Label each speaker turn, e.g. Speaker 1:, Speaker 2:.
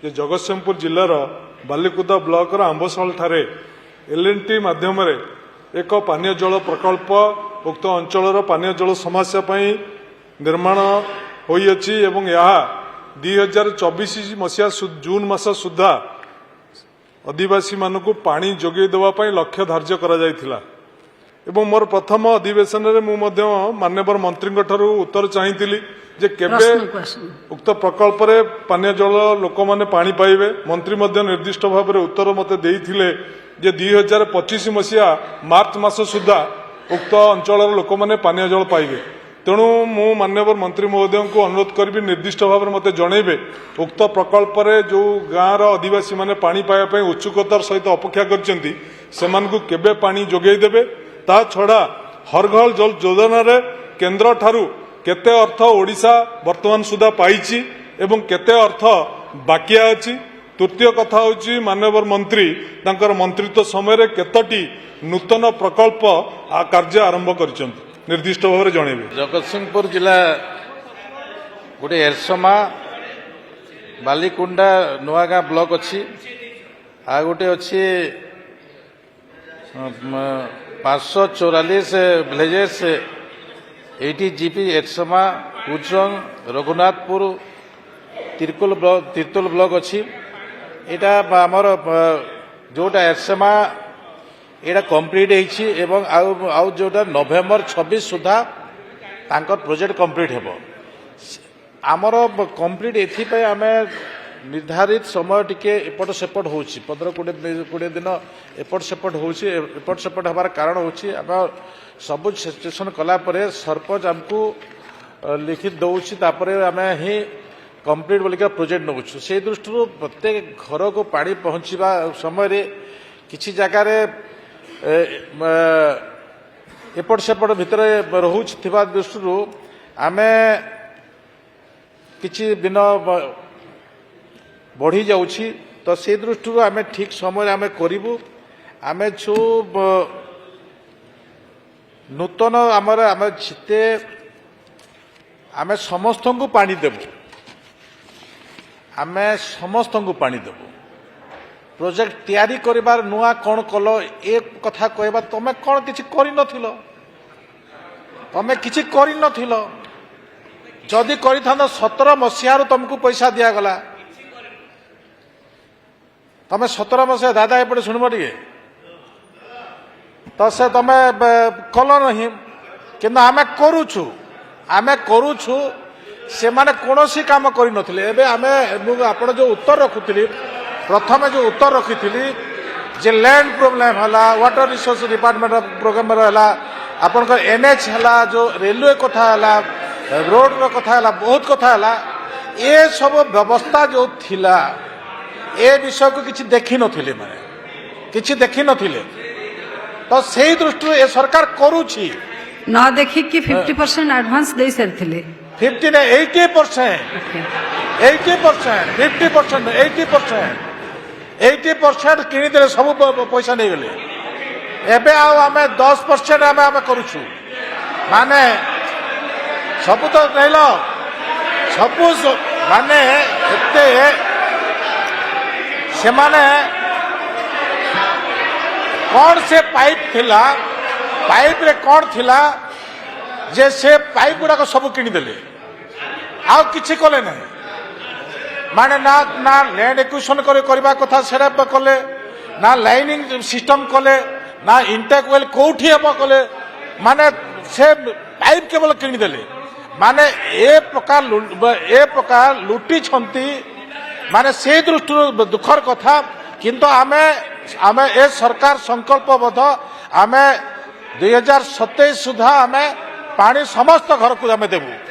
Speaker 1: ଯେ ଜଗତସିଂହପୁର ଜିଲ୍ଲାର ବାଲିକୁଦା ବ୍ଲକର ଆମ୍ବଶାଳ ଠାରେ ଏଲ୍&ଟି ମାଧ୍ୟମରେ ଏକ ପାନୀୟ ଜଳ ପ୍ରକଳ୍ପ ଉକ୍ତ ଅଞ୍ଚଳର ପାନୀୟ ଜଳ ସମସ୍ୟା ପାଇଁ ନିର୍ମାଣ ହୋଇଅଛି ଏବଂ ଏହା 2024 ମସିହା ଜୁନ୍ ମାସ ସୁଦ୍ଧା ଅଧିବାସୀମାନଙ୍କୁ ପାଣି ଯୋଗାଇ ଦେବା ପାଇଁ ଲକ୍ଷ୍ୟ ଧାର୍ଯ୍ୟ କରାଯାଇଥିଲା। ଏବଂ ମୋର ପ୍ରଥମ ଅଧିବେଶନରେ ମୁଁ ମଧ୍ୟ ମାନ୍ୟବର ମନ୍ତ୍ରୀଙ୍କ ଠାରୁ ଉତ୍ତର ଚାହିଁଥିଲି ଯେ କେବେ ଉକ୍ତ ପ୍ରକଳ୍ପରେ ପାନୀୟ ଜଳ ଲୋକମାନେ ପାଣି ପାଇବେ। ମନ୍ତ୍ରୀ ମଧ୍ୟ ନିର୍ଦ୍ଦିଷ୍ଟ ଭାବରେ ଉତ୍ତର ମୋତେ ଦେଇଥିଲେ ଯେ 2025 ମସିହା ମାର୍ଚ୍ଚ ମାସ ସୁଦ୍ଧା ଉକ୍ତ ଅଞ୍ଚଳର ଲୋକମାନେ ପାନୀୟ ଜଳ ପାଇବେ। ତେଣୁ ମୁଁ ମାନ୍ୟବର ମନ୍ତ୍ରୀ ମହୋଦୟଙ୍କୁ ଅନୁରୋଧ କରିବି ନିର୍ଦ୍ଦିଷ୍ଟ ଭାବରେ ମୋତେ ଜଣାଇବେ ଉକ୍ତ ପ୍ରକଳ୍ପରେ ଯେଉଁ ଗାଁର ଅଧିବାସୀମାନେ ପାଣି ପାଇବା ପାଇଁ ଉତ୍ସୁକତାର ସହିତ ଅପେକ୍ଷା କରିଛନ୍ତି ସେମାନଙ୍କୁ କେବେ ପାଣି ଯୋଗାଇ ଦେବେ। ତା ଛଡ଼ା ହର ଘର ଜଳ ଯୋଜନାରେ କେନ୍ଦ୍ର ଠାରୁ କେତେ ଅର୍ଥ ଓଡ଼ିଶା ବର୍ତ୍ତମାନ ସୁଦ୍ଧା ପାଇଛି ଏବଂ କେତେ ଅର୍ଥ ବାକିଆ ଅଛି। ତୃତୀୟ କଥା ହେଉଛି ମାନ୍ୟବର ମନ୍ତ୍ରୀ ତାଙ୍କର ମନ୍ତ୍ରିତ୍ୱ ସମୟରେ କେତୋଟି ନୂତନ ପ୍ରକଳ୍ପ କାର୍ଯ୍ୟ ଆରମ୍ଭ କରିଛନ୍ତି ନିର୍ଦ୍ଦିଷ୍ଟ ଭାବରେ ଜଣାଇବେ।
Speaker 2: ଜଗତସିଂହପୁର ଜିଲ୍ଲା ଗୋଟେ ଏରସମା ବାଲିକୁଣ୍ଡା ନୂଆଗାଁ ବ୍ଲକ ଅଛି, ଆଉ ଗୋଟେ ଅଛି 544 ଭିଲେଜେସ୍ ଏଇଠି ଜିପି ଏରସମା କୁଜଙ୍ଗ ରଘୁନାଥପୁର ତିର୍ତ୍ତୋଲ ବ୍ଲକ ଅଛି। ଏଇଟା ଆମର ଯୋଉଟା ଏରସମା ଏଇଟା କମ୍ପ୍ଲିଟ୍ ହେଇଛି ଏବଂ ଆଉ ଯୋଉଟା ନଭେମ୍ବର 26 ସୁଦ୍ଧା ତାଙ୍କର ପ୍ରୋଜେକ୍ଟ କମ୍ପ୍ଲିଟ୍ ହେବ। ଆମର କମ୍ପ୍ଲିଟ୍ ଏଥିପାଇଁ ଆମେ ନିର୍ଦ୍ଧାରିତ ସମୟ ଟିକେ ଏପଟ ସେପଟ ହେଉଛି 15-20 ଦିନ ଏପଟ ସେପଟ ହେଉଛି। ଏପଟ ସେପଟ ହେବାର କାରଣ ହେଉଛି ଆମେ ସବୁ ଷ୍ଟେସନ କଲା ପରେ ସରପଞ୍ଚ ଆମକୁ ଲିଖିତ ଦେଉଛି, ତାପରେ ଆମେ ହିଁ କମ୍ପ୍ଲିଟ୍ ବୋଲିକା ପ୍ରୋଜେକ୍ଟ ନେଉଛୁ। ସେଇ ଦୃଷ୍ଟିରୁ ପ୍ରତ୍ୟେକ ଘରକୁ ପାଣି ପହଞ୍ଚିବା ସମୟରେ କିଛି ଜାଗାରେ ଏପଟ ସେପଟ ଭିତରେ ରହୁଛି ଥିବା ଦୃଷ୍ଟିରୁ ଆମେ କିଛି ଦିନ ବଢ଼ି ଯାଉଛି। ତ ସେଇ ଦୃଷ୍ଟିରୁ ଆମେ ଠିକ୍ ସମୟରେ ଆମେ କରିବୁ। ଆମେ ଯେଉଁ ନୂତନ ଆମେ ଯେତେ ଆମେ ସମସ୍ତଙ୍କୁ ପାଣି ଦେବୁ, ଆମେ ସମସ୍ତଙ୍କୁ ପାଣି ଦେବୁ। ପ୍ରୋଜେକ୍ଟ ତିଆରି କରିବାର ନୂଆ କ'ଣ କଲ ଏ କଥା କହିବା, ତମେ କ'ଣ କିଛି କରିନଥିଲ, ତମେ କିଛି କରିନଥିଲ। ଯଦି କରିଥାନ୍ତ 17 ମସିହାରୁ ତମକୁ ପଇସା ଦିଆଗଲା। ତମେ 17 ମସିହା ଦାଦା ଏପଟେ ଶୁଣିବ ଟିକେ, ତ ସେ ତମେ କଲ ନାହିଁ, କିନ୍ତୁ ଆମେ କରୁଛୁ। ସେମାନେ କୌଣସି କାମ କରିନଥିଲେ। ଏବେ ଆପଣ ଯେଉଁ ଉତ୍ତର ରଖୁଥିଲି, ପ୍ରଥମେ ଯେଉଁ ଉତ୍ତର ରଖିଥିଲି ଯେ ଲ୍ୟାଣ୍ଡ ପ୍ରୋବ୍ଲେମ୍ ହେଲା, ୱାଟର ରିସୋର୍ସ ଡିପାର୍ଟମେଣ୍ଟ ପ୍ରୋଗ୍ରାମର ହେଲା, ଆପଣଙ୍କର NH ହେଲା, ଯେଉଁ ରେଲୱେ କଥା ହେଲା, ରୋଡର କଥା ହେଲା, ବହୁତ କଥା ହେଲା। ଏସବୁ ବ୍ୟବସ୍ଥା ଯେଉଁ ଥିଲା ଏ ବିଷୟକୁ କିଛି ଦେଖିନଥିଲେ, ମାନେ କିଛି ଦେଖିନଥିଲେ। ତ ସେଇ ଦୃଷ୍ଟିରୁ ଏ ସରକାର କରୁଛି।
Speaker 3: ନ ଦେଖିକି 50% ଆଡଭାନ୍ସ ଦେଇ ସାରିଥିଲେ।
Speaker 2: 80% କିଣିଦେଲେ, ସବୁ ପଇସା ନେଇଗଲେ। ଏବେ ଆଉ ଆମେ 10% ଆମେ କରୁଛୁ। ମାନେ ସବୁ ତ ନେଇଲ, ସବୁ ମାନେ ଏତେ ସେମାନେ କ'ଣ ସେ ପାଇପ୍ ଥିଲା, ପାଇପ୍ରେ କ'ଣ ଥିଲା ଯେ ସେ ପାଇପ୍ ଗୁଡ଼ାକ ସବୁ କିଣିଦେଲେ, ଆଉ କିଛି କଲେ ନାହିଁ। ମାନେ ନା ଲ୍ୟାଣ୍ଡ ଏକ୍ୱିଜିସନ୍ କରିବା କଥା ସେଟା କଲେ, ନା ଲାଇନିଂ ସିଷ୍ଟମ କଲେ, ନା ଇଣ୍ଟାକ୍ ୱେଲ୍ କୋଉଠି ହେବ କଲେ। ମାନେ ସେ ପାଇପ୍ କେବଳ କିଣିଦେଲେ। ମାନେ ଏ ପ୍ରକାର ଲୁଟିଛନ୍ତି। ମାନେ ସେ ଦୃଷ୍ଟିରୁ ଦୁଃଖର କଥା। କିନ୍ତୁ ଆମେ ଏ ସରକାର ସଂକଳ୍ପବଦ୍ଧ, ଆମେ 2027 ସୁଦ୍ଧା ଆମେ ପାଣି ସମସ୍ତ ଘରକୁ ଆମେ ଦେବୁ।